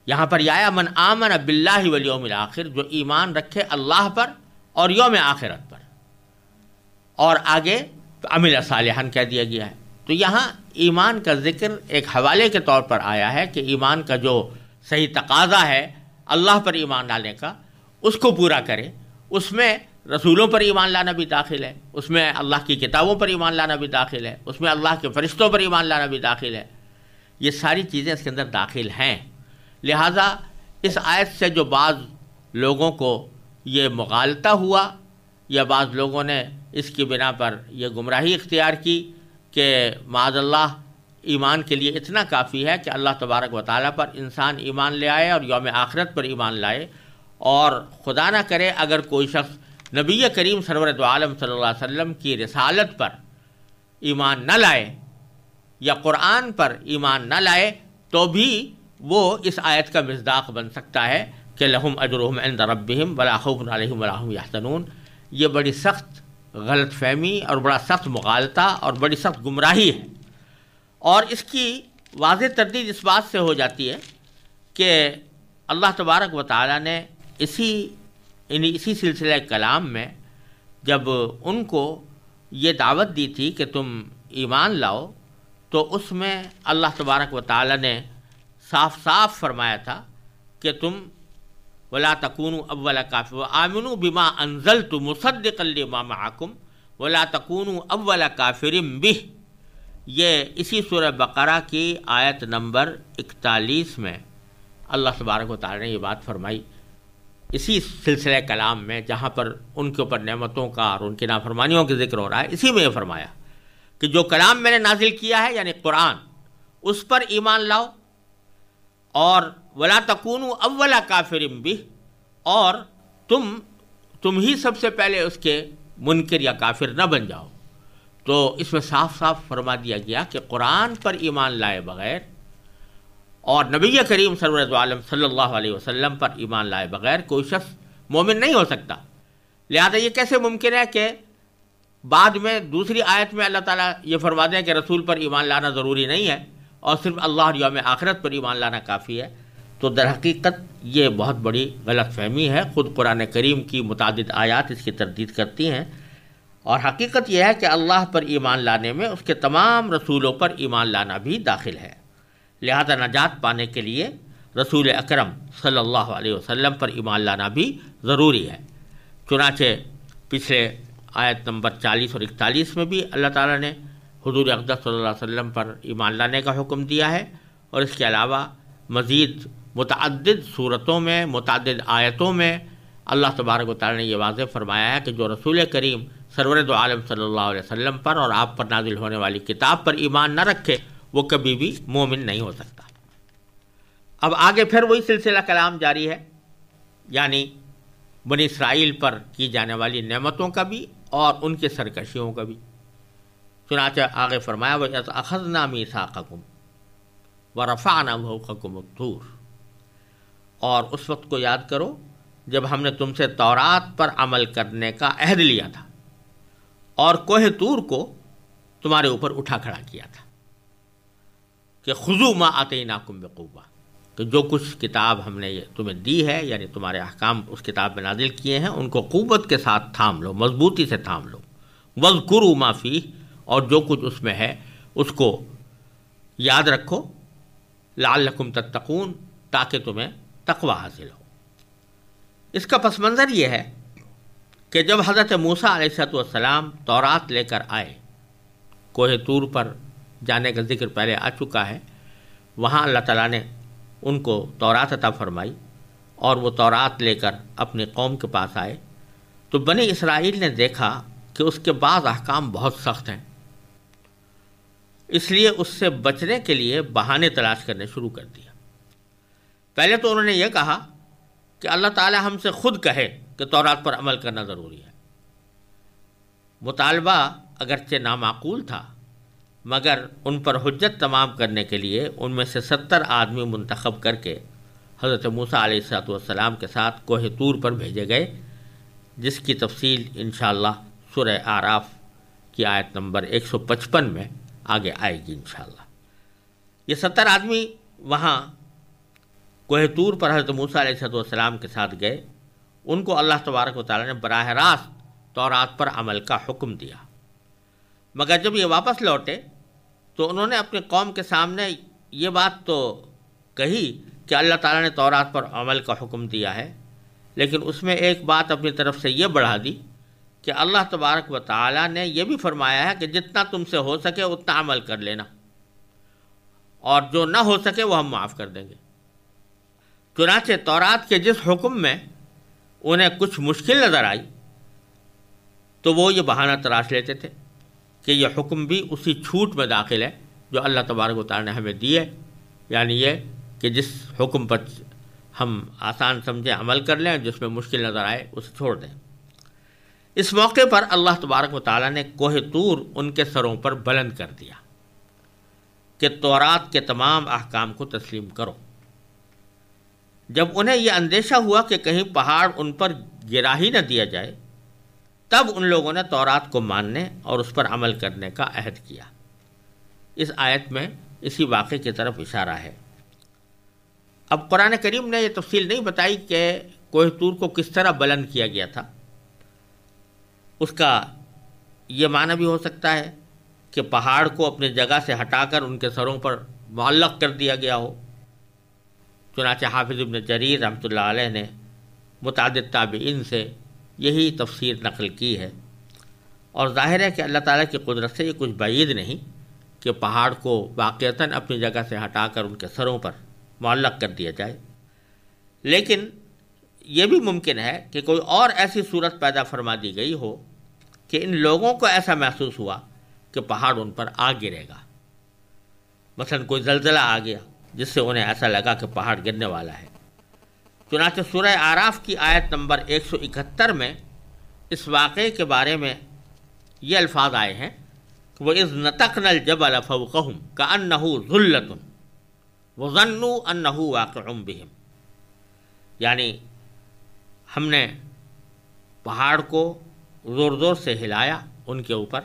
Speaker 1: یہاں پر یہ آیا من آمن باللہ والیوم الآخر، جو ایمان رکھے اللہ پر اور یوم آخرت پر، اور آگے عمل صالحا کہہ دیا گیا ہے۔ تو یہاں ایمان کا ذکر ایک حوالے کے طور پر آیا ہے کہ ایمان کا جو صحیح تقاضا ہے اللہ پر ایمان لانے کا، اس کو پورا کرے۔ اس میں رسولوں پر ایمان لانا بھی داخل ہے، اس میں اللہ کی کتابوں پر ایمان لانا بھی داخل ہے، اس میں اللہ کے فرشتوں پر ایمان لانا بھی داخل ہے، یہ ساری چیزیں اس کے اندر داخل ہیں۔ لہٰذا اس آیت سے جو بعض لوگوں کو یہ مغالطہ ہوا یا بعض لوگوں نے اس کی بنا پر یہ گمراہی اختیار کی کہ معاذ اللہ ایمان کے لیے اتنا کافی ہے کہ اللہ تبارک و تعالیٰ پر انسان ایمان لے آئے اور یوم آخرت پر ایمان لائے، اور خدا نہ کرے اگر کوئی شخص نبی کریم سرور دو عالم صلی اللہ علیہ وسلم کی رسالت پر ایمان نہ لائے یا قرآن پر ایمان نہ لائے تو بھی وہ اس آیت کا مصداق بن سکتا ہے کہ لہم اجرہم عند ربہم ولا خوف علیہم ولا ہم یحزنون۔ یہ بڑی سخت غلط فہمی اور بڑا سخت مغالطہ اور بڑی سخت گمراہی ہے، اور اس کی واضح تردید اس بات سے ہو جاتی ہے کہ اللہ تبارک و تعالیٰ نے اسی سلسلہ کلام میں جب ان کو یہ دعوت دی تھی کہ تم ایمان لاؤ، تو اس میں اللہ تبارک و تعالیٰ نے صاف صاف فرمایا تھا کہ تم ولا تکونوا اول کافر وآمنوا بما انزلت مصدقا لما معکم ولا تکونوا اول کافر بہ۔ یہ اسی سورہ بقرہ کی آیت نمبر 41 میں اللہ تبارک و تعالیٰ نے یہ بات فرمائی، اسی سلسلہ کلام میں جہاں پر ان کے اوپر نعمتوں کا اور ان کی نافرمانیوں کا ذکر ہو رہا ہے، اسی میں یہ فرمایا کہ جو کلام میں نے نازل کیا ہے یعنی قرآن، اس پر ایمان لاؤ، اور ولا تکونوا اول کافر بہ، اور تم ہی سب سے پہلے اس کے منکر یا کافر نہ بن جاؤ۔ تو اس میں صاف صاف فرما دیا گیا کہ قرآن پر ایمان لائے بغیر اور نبی کریم سرور دو عالم صلی اللہ علیہ وسلم پر ایمان لائے بغیر کوئی شخص مومن نہیں ہو سکتا۔ لہذا یہ کیسے ممکن ہے کہ بعد میں دوسری آیت میں اللہ تعالیٰ یہ فرما دیں کہ رسول پر ایمان لانا ضروری نہیں ہے اور صرف اللہ اور یوم آخرت پر ایمان لانا کافی ہے؟ تو در حقیقت یہ بہت بڑی غلط فہمی ہے۔ خود قرآن کریم کی متعدد آیات اس کی تردید کرتی ہیں، اور حقیقت یہ ہے کہ اللہ پر ایمان لانے میں اس کے تمام رسولوں پر ایمان لانا بھی داخل ہے۔ لہذا نجات پانے کے لیے رسول اکرم صلی اللہ علیہ وسلم پر ایمان لانا بھی ضروری ہے۔ چنانچہ پچھلے آیت نمبر 40 اور 41 میں بھی اللہ تعالیٰ نے حضور اقدس صلی اللہ علیہ وسلم پر ایمان لانے کا حکم دیا ہے، اور اس کے علاوہ مزید متعدد صورتوں میں متعدد آیتوں میں اللہ تبارک و تعالیٰ نے یہ واضح فرمایا ہے کہ جو رسول کریم سرور دو عالم صلی اللہ علیہ وسلم پر اور آپ پر نازل ہونے والی کتاب پر ایمان نہ رکھے وہ کبھی بھی مومن نہیں ہو سکتا۔ اب آگے پھر وہی سلسلہ کلام جاری ہے، یعنی بنی اسرائیل پر کی جانے والی نعمتوں کا بھی اور ان کے سرکشیوں کا بھی۔ چنانچہ آگے فرمایا وَإِذْ أَخَذْنَا مِيثَاقَكُمْ وَرَفَعْنَا فَوْقَكُمُ الطُّورَ، اور اس وقت کو یاد کرو جب ہم نے تم سے تورات پر عمل کرنے کا عہد لیا تھا اور کوہ طور کو تمہارے اوپر اٹھا کھڑا کیا تھا کہ خذوا ما آتیناکم بقوۃ، کہ جو کچھ کتاب ہم نے تمہیں دی ہے یعنی تمہارے احکام اس کتاب میں نازل کیے ہیں ان کو قوت کے ساتھ تھام لو، مضبوطی سے تھام لو، واذکروا ما فیہ، اور جو کچھ اس میں ہے اس کو یاد رکھو، لعلکم تتقون، تاکہ تمہیں تقوی حاصل ہو۔ اس کا پس منظر یہ ہے کہ جب حضرت موسیٰ علیہ السلام تورات لے کر آئے، کوہ طور پر جانے کا ذکر پہلے آ چکا ہے، وہاں اللہ تعالیٰ نے ان کو تورات عطا فرمائی اور وہ تورات لے کر اپنی قوم کے پاس آئے، تو بنی اسرائیل نے دیکھا کہ اس کے بعض احکام بہت سخت ہیں، اس لیے اس سے بچنے کے لیے بہانے تلاش کرنے شروع کر دیا۔ پہلے تو انہوں نے یہ کہا کہ اللہ تعالی ہم سے خود کہے کہ تورات پر عمل کرنا ضروری ہے۔ مطالبہ اگرچہ نامعقول تھا، مگر ان پر حجت تمام کرنے کے لیے ان میں سے 70 آدمی منتخب کر کے حضرت موسیٰ علیہ السلام کے ساتھ کوہ طور پر بھیجے گئے، جس کی تفصیل انشاءاللہ سورہ اعراف کی آیت نمبر 155 میں آگے آئے گی انشاءاللہ۔ یہ 70 آدمی وہاں کوہ طور پر حضرت موسیٰ علیہ السلام کے ساتھ گئے۔ ان کو اللہ تبارک و تعالیٰ نے براہ راست تورات پر عمل کا حکم دیا، مگر جب یہ واپس لوٹے تو انہوں نے اپنی قوم کے سامنے یہ بات تو کہی کہ اللہ تعالیٰ نے تورات پر عمل کا حکم دیا ہے، لیکن اس میں ایک بات اپنی طرف سے یہ بڑھا دی کہ اللہ تبارک و تعالیٰ نے یہ بھی فرمایا ہے کہ جتنا تم سے ہو سکے اتنا عمل کر لینا، اور جو نہ ہو سکے وہ ہم معاف کر دیں گے۔ چنانچہ تورات کے جس حکم میں انہیں کچھ مشکل نظر آئی تو وہ یہ بہانہ تلاش لیتے تھے کہ یہ حکم بھی اسی چھوٹ میں داخل ہے جو اللہ تبارک و تعالیٰ نے ہمیں دی ہے، یعنی یہ کہ جس حکم پر ہم آسان سمجھیں عمل کر لیں، جس میں مشکل نظر آئے اسے چھوڑ دیں۔ اس موقع پر اللہ تبارک و تعالیٰ نے کوہ طور ان کے سروں پر بلند کر دیا کہ تورات کے تمام احکام کو تسلیم کرو۔ جب انہیں یہ اندیشہ ہوا کہ کہیں پہاڑ ان پر گرا ہی نہ دیا جائے، تب ان لوگوں نے تورات کو ماننے اور اس پر عمل کرنے کا عہد کیا۔ اس آیت میں اسی واقعے کی طرف اشارہ ہے۔ اب قرآن کریم نے یہ تفصیل نہیں بتائی کہ کوہ طور کو کس طرح بلند کیا گیا تھا۔ اس کا یہ معنی بھی ہو سکتا ہے کہ پہاڑ کو اپنی جگہ سے ہٹا کر ان کے سروں پر معلق کر دیا گیا ہو۔ چنانچہ حافظ ابن جریر رحمۃ اللہ علیہ نے متعدد تابعین سے یہی تفسیر نقل کی ہے، اور ظاہر ہے کہ اللہ تعالیٰ کی قدرت سے یہ کچھ بعید نہیں کہ پہاڑ کو واقعتاً اپنی جگہ سے ہٹا کر ان کے سروں پر معلق کر دیا جائے، لیکن یہ بھی ممکن ہے کہ کوئی اور ایسی صورت پیدا فرما دی گئی ہو کہ ان لوگوں کو ایسا محسوس ہوا کہ پہاڑ ان پر آ گرے گا۔ مثلا کوئی زلزلہ آ گیا جس سے انہیں ایسا لگا کہ پہاڑ گرنے والا ہے۔ چنانچہ سورہ اعراف کی آیت نمبر 171 میں اس واقعے کے بارے میں یہ الفاظ آئے ہیں کہ وَإِذْ نَتَقْنَا الْجَبَلَ فَوْقَهُمْ كَأَنَّهُ ظُلَّةٌ وَظَنُّوا أَنَّهُ وَاقِعٌ بِهِمْ، یعنی ہم نے پہاڑ کو زور زور سے ہلایا ان کے اوپر،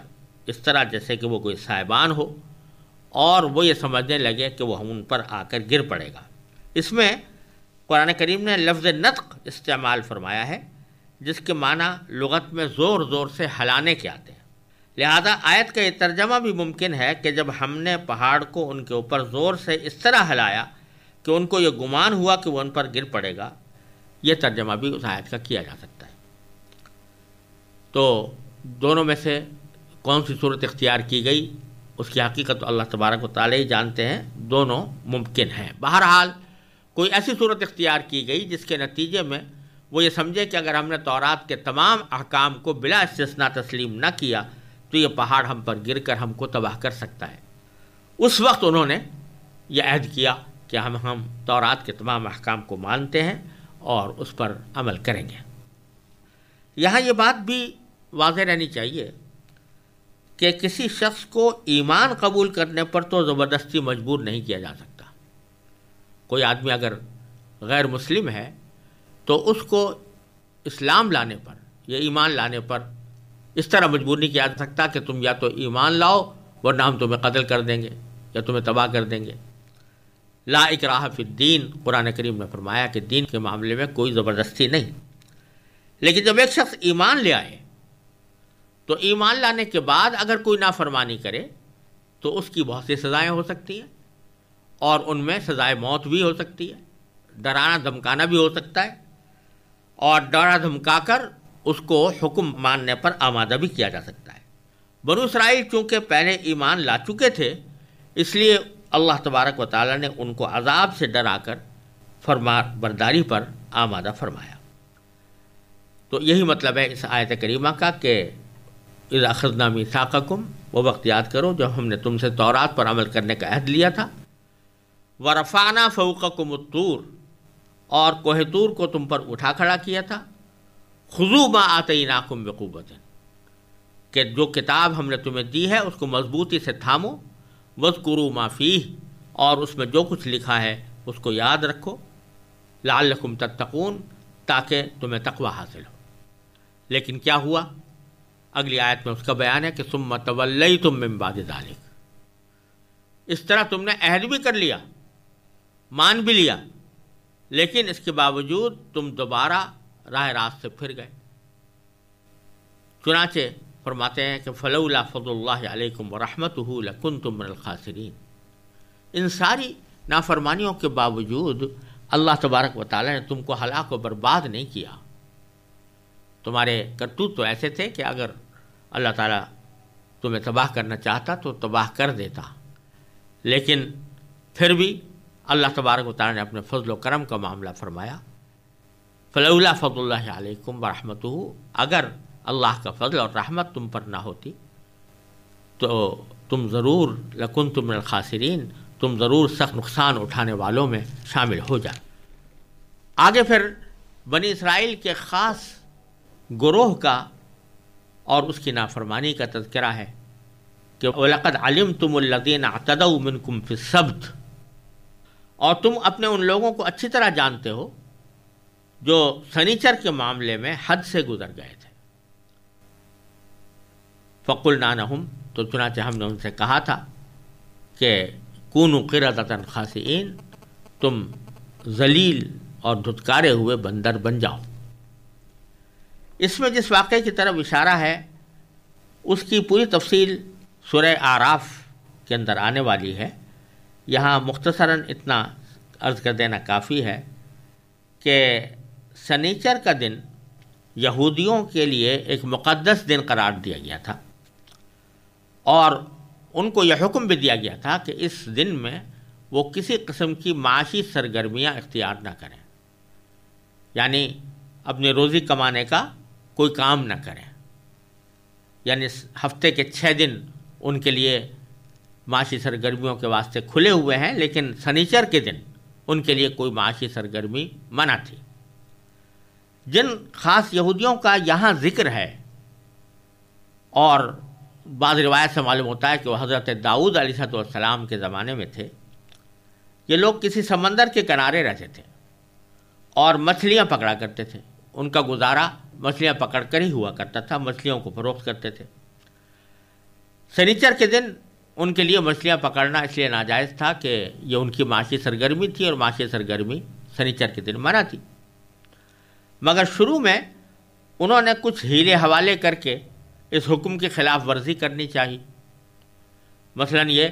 Speaker 1: اس طرح جیسے کہ وہ کوئی سائبان ہو، اور وہ یہ سمجھنے لگے کہ وہ ہم ان پر آ کر گر پڑے گا۔ اس میں قرآن کریم نے لفظ نطق استعمال فرمایا ہے، جس کے معنی لغت میں زور زور سے ہلانے کے آتے ہیں۔ لہذا آیت کا یہ ترجمہ بھی ممکن ہے کہ جب ہم نے پہاڑ کو ان کے اوپر زور سے اس طرح ہلایا کہ ان کو یہ گمان ہوا کہ وہ ان پر گر پڑے گا، یہ ترجمہ بھی اس آیت کا کیا جا سکتا ہے۔ تو دونوں میں سے کون سی صورت اختیار کی گئی اس کی حقیقت اللہ تبارک و تعالی ہی جانتے ہیں، دونوں ممکن ہیں۔ بہرحال کوئی ایسی صورت اختیار کی گئی جس کے نتیجے میں وہ یہ سمجھے کہ اگر ہم نے تورات کے تمام احکام کو بلا استثناء تسلیم نہ کیا تو یہ پہاڑ ہم پر گر کر ہم کو تباہ کر سکتا ہے۔ اس وقت انہوں نے یہ عہد کیا کہ ہم تورات کے تمام احکام کو مانتے ہیں اور اس پر عمل کریں گے۔ یہاں یہ بات بھی واضح رہنی چاہیے کہ کسی شخص کو ایمان قبول کرنے پر تو زبردستی مجبور نہیں کیا جا سکتا۔ کوئی آدمی اگر غیر مسلم ہے تو اس کو اسلام لانے پر یا ایمان لانے پر اس طرح مجبور نہیں کیا جا سکتا کہ تم یا تو ایمان لاؤ ورنہ ہم تمہیں قتل کر دیں گے یا تمہیں تباہ کر دیں گے۔ لا اکراہ فی الدین، قرآن کریم نے فرمایا کہ دین کے معاملے میں کوئی زبردستی نہیں۔ لیکن جب ایک شخص ایمان لے آئے تو ایمان لانے کے بعد اگر کوئی نافرمانی کرے تو اس کی بہت سی سزائیں ہو سکتی ہیں، اور ان میں سزائے موت بھی ہو سکتی ہے، ڈرانا دھمکانا بھی ہو سکتا ہے، اور ڈرا دھمکا کر اس کو حکم ماننے پر آمادہ بھی کیا جا سکتا ہے۔ بنو اسرائیل چونکہ پہلے ایمان لا چکے تھے، اس لیے اللہ تبارک و تعالی نے ان کو عذاب سے ڈرا کر فرما برداری پر آمادہ فرمایا۔ تو یہی مطلب ہے اس آیت کریمہ کا کہ اذا اخذنا میثاقکم، وہ وقت یاد کرو جب ہم نے تم سے تورات پر عمل کرنے کا عہد لیا تھا، ورفعنا فوقکم الطور، اور کوہ طور کو تم پر اٹھا کھڑا کیا تھا، خذوا ما آتیناکم بقوۃ، کہ جو کتاب ہم نے تمہیں دی ہے اس کو مضبوطی سے تھامو، واذکروا ما فیہ، اور اس میں جو کچھ لکھا ہے اس کو یاد رکھو، لعلکم تتقون، تاکہ تمہیں تقوی حاصل ہو۔ لیکن کیا ہوا؟ اگلی آیت میں اس کا بیان ہے کہ ثم تولیتم من بعد ذلک، اس طرح تم نے عہد بھی کر لیا، مان بھی لیا، لیکن اس کے باوجود تم دوبارہ راہ راست سے پھر گئے۔ چنانچہ فرماتے ہیں کہ فلولا فضل اللہ علیکم ورحمتہ لکنتم من الخاسرین، ان ساری نافرمانیوں کے باوجود اللہ تبارک و تعالیٰ نے تم کو ہلاک و برباد نہیں کیا۔ تمہارے کرتوت تو ایسے تھے کہ اگر اللہ تعالیٰ تمہیں تباہ کرنا چاہتا تو تباہ کر دیتا، لیکن پھر بھی اللہ تبارک و تعالیٰ نے اپنے فضل و کرم کا معاملہ فرمایا۔ فلولا فضل اللہ علیکم ورحمتہ، اگر اللہ کا فضل اور رحمت تم پر نہ ہوتی تو تم ضرور لکنتم من الخاسرین، تم ضرور سخت نقصان اٹھانے والوں میں شامل ہو جائے۔ آگے پھر بنی اسرائیل کے خاص گروہ کا اور اس کی نافرمانی کا تذکرہ ہے کہ وَلَقَدْ عَلِمْتُمُ الَّذِينَ اعْتَدَوْا مِنْكُمْ فِي السَّبْتِ، اور تم اپنے ان لوگوں کو اچھی طرح جانتے ہو جو سنیچر کے معاملے میں حد سے گزر گئے تھے۔ فَقُلْنَا لَهُمْ، تو چنانچہ ہم نے ان سے کہا تھا کہ كُونُوا قِرَدَةً خَاسِئِينَ، تم ذلیل اور دھتکارے ہوئے بندر بن جاؤ۔ اس میں جس واقعے کی طرف اشارہ ہے اس کی پوری تفصیل سورہ اعراف کے اندر آنے والی ہے، یہاں مختصراً اتنا عرض کر دینا کافی ہے کہ سنیچر کا دن یہودیوں کے لیے ایک مقدس دن قرار دیا گیا تھا، اور ان کو یہ حکم بھی دیا گیا تھا کہ اس دن میں وہ کسی قسم کی معاشی سرگرمیاں اختیار نہ کریں، یعنی اپنی روزی کمانے کا کوئی کام نہ کریں، یعنی ہفتے کے 6 دن ان کے لیے معاشی سرگرمیوں کے واسطے کھلے ہوئے ہیں، لیکن سنیچر کے دن ان کے لیے کوئی معاشی سرگرمی منع تھی۔ جن خاص یہودیوں کا یہاں ذکر ہے، اور بعض روایت سے معلوم ہوتا ہے کہ وہ حضرت داؤد علیہ السلام کے زمانے میں تھے، یہ لوگ کسی سمندر کے کنارے رہتے تھے اور مچھلیاں پکڑا کرتے تھے، ان کا گزارا مچھلیاں پکڑ کر ہی ہوا کرتا تھا، مچھلیوں کو فروخت کرتے تھے۔ سنیچر کے دن ان کے لیے مچھلیاں پکڑنا اس لیے ناجائز تھا کہ یہ ان کی معاشی سرگرمی تھی، اور معاشی سرگرمی سنیچر کے دن منع تھی۔ مگر شروع میں انہوں نے کچھ ہیلے حوالے کر کے اس حکم کی خلاف ورزی کرنی چاہی۔ مثلا یہ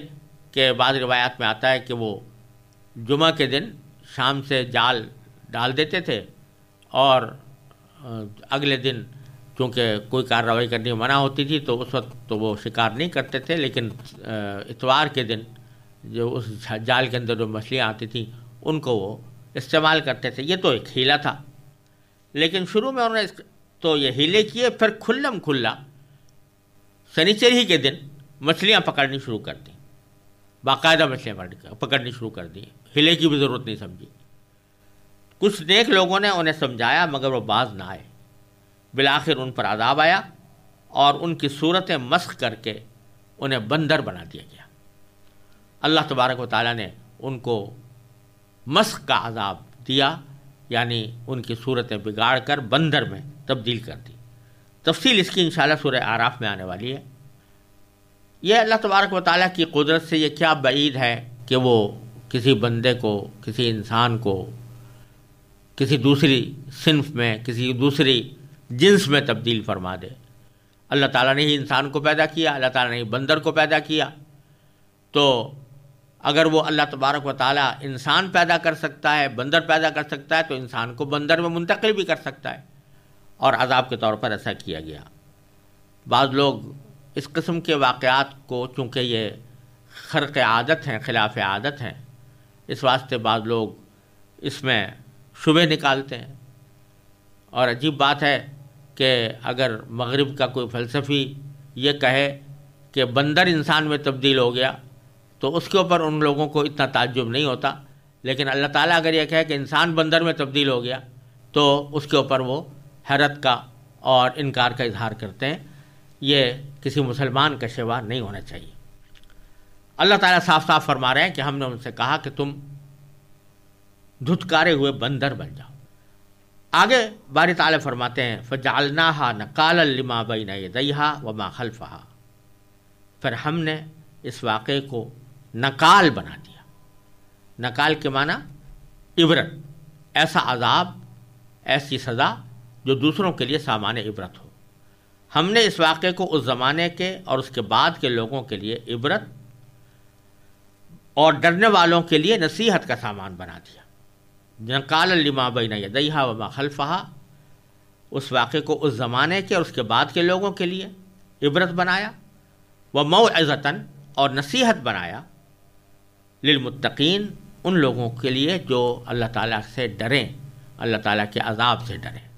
Speaker 1: کہ بعض روایات میں آتا ہے کہ وہ جمعہ کے دن شام سے جال ڈال دیتے تھے، اور اگلے دن چونکہ کوئی کارروائی کرنی منع ہوتی تھی تو اس وقت تو وہ شکار نہیں کرتے تھے، لیکن اتوار کے دن جو اس جال کے اندر جو مچھلیاں آتی تھیں ان کو وہ استعمال کرتے تھے۔ یہ تو ایک ہیلا تھا، لیکن شروع میں انہوں نے تو یہ ہیلے کیے، پھر کھلم کھلا سنیچر ہی کے دن مچھلیاں پکڑنی شروع کر دیں، باقاعدہ مچھلیاں پکڑنی شروع کر دیں، ہیلے کی بھی ضرورت نہیں سمجھی۔ کچھ نیک لوگوں نے انہیں سمجھایا مگر وہ باز نہ آئے، بالآخر ان پر عذاب آیا اور ان کی صورتیں مسخ کر کے انہیں بندر بنا دیا گیا۔ اللہ تبارک و تعالیٰ نے ان کو مسخ کا عذاب دیا، یعنی ان کی صورتیں بگاڑ کر بندر میں تبدیل کر دی۔ تفصیل اس کی انشاءاللہ سورہ اعراف میں آنے والی ہے۔ یہ اللہ تبارک و تعالیٰ کی قدرت سے یہ کیا بعید ہے کہ وہ کسی بندے کو، کسی انسان کو کسی دوسری صنف میں، کسی دوسری جنس میں تبدیل فرما دے۔ اللہ تعالیٰ نے ہی انسان کو پیدا کیا، اللہ تعالیٰ نے ہی بندر کو پیدا کیا، تو اگر وہ اللہ تبارک و تعالیٰ انسان پیدا کر سکتا ہے، بندر پیدا کر سکتا ہے، تو انسان کو بندر میں منتقل بھی کر سکتا ہے، اور عذاب کے طور پر ایسا کیا گیا۔ بعض لوگ اس قسم کے واقعات کو، چونکہ یہ خرق عادت ہیں، خلاف عادت ہیں، اس واسطے بعض لوگ اس میں شبہ نکالتے ہیں۔ اور عجیب بات ہے کہ اگر مغرب کا کوئی فلسفی یہ کہے کہ بندر انسان میں تبدیل ہو گیا تو اس کے اوپر ان لوگوں کو اتنا تعجب نہیں ہوتا، لیکن اللہ تعالیٰ اگر یہ کہے کہ انسان بندر میں تبدیل ہو گیا تو اس کے اوپر وہ حیرت کا اور انکار کا اظہار کرتے ہیں۔ یہ کسی مسلمان کا شیوا نہیں ہونا چاہیے۔ اللہ تعالیٰ صاف صاف فرما رہے ہیں کہ ہم نے ان سے کہا کہ تم دھتکارے ہوئے بندر بن جاؤ۔ آگے باری تعالیٰ فرماتے ہیں فَجَعَلْنَاهَا نَقَالًا لِمَا بَيْنَ يَدَيْهَا وَمَا خَلْفَهَا، پھر ہم نے اس واقعے کو نقال بنا دیا۔ نقال کے معنی عبرت، ایسا عذاب، ایسی سزا جو دوسروں کے لیے سامان عبرت ہو۔ ہم نے اس واقعے کو اس زمانے کے اور اس کے بعد کے لوگوں کے لیے عبرت اور ڈرنے والوں کے لیے نصیحت کا سامان بنا دیا۔ نقالا لما بین یدیہا وما خلفہا، اس واقعے کو اس زمانے کے اور اس کے بعد کے لوگوں کے لیے عبرت بنایا، وموعظۃ، اور نصیحت بنایا، للمتقین، ان لوگوں کے لیے جو اللہ تعالیٰ سے ڈریں، اللہ تعالیٰ کے عذاب سے ڈریں۔